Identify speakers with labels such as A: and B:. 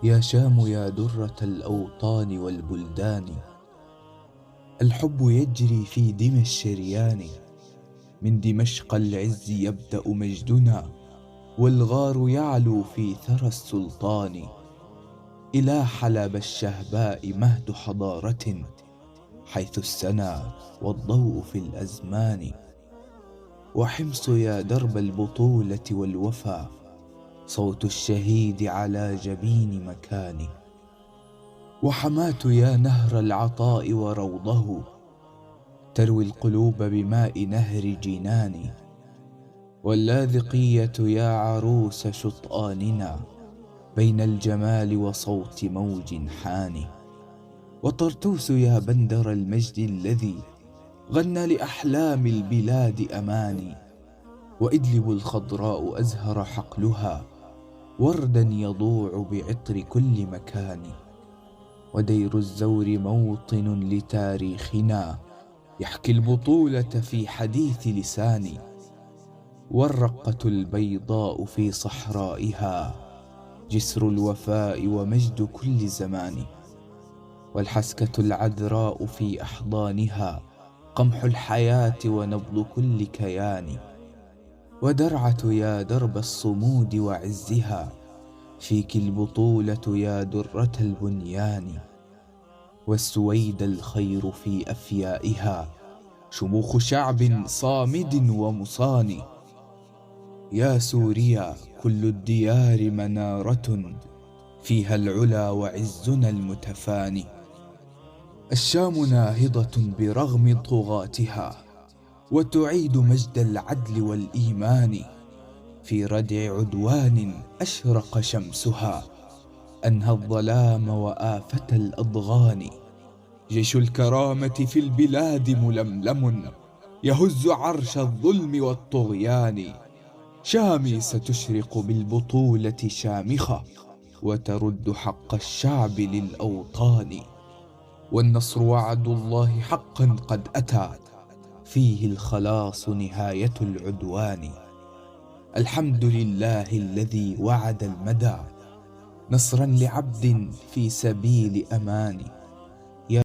A: يا شام يا درة الأوطان والبلدان، الحب يجري في دم الشريان. من دمشق العز يبدأ مجدنا، والغار يعلو في ثرى السلطان. إلى حلب الشهباء مهد حضارة، حيث السنا والضوء في الأزمان. وحمص يا درب البطولة والوفا، صوت الشهيد على جبين مكان. وحماة يا نهر العطاء وروضه، تروي القلوب بماء نهر جنان. واللاذقية يا عروس شطآننا، بين الجمال وصوت موج حان. وطرطوس يا بندر المجد الذي غنى لأحلام البلاد أماني. وإدلب الخضراء أزهر حقلها، وردا يضوع بعطر كل مكان. ودير الزور موطن لتاريخنا، يحكي البطولة في حديث لساني. والرقة البيضاء في صحرائها، جسر الوفاء ومجد كل زمان. والحسكة العذراء في أحضانها، قمح الحياة ونبض كل كيان. ودرعة يا درب الصمود وعزها، فيك البطولة يا درة البنيان. والسويد الخير في أفيائها، شموخ شعب صامد ومصان. يا سوريا كل الديار منارة، فيها العلا وعزنا المتفاني. الشام ناهضة برغم طغاتها، وتعيد مجد العدل والإيمان. في ردع عدوان أشرق شمسها، أنهى الظلام وآفة الأضغان. جيش الكرامة في البلاد ململم، يهز عرش الظلم والطغيان. شامي ستشرق بالبطولة شامخة، وترد حق الشعب للأوطان. والنصر وعد الله حقا قد أتى، فيه الخلاص نهاية العدوان. الحمد لله الذي وعد المدى، نصرا لعبد في سبيل أمان.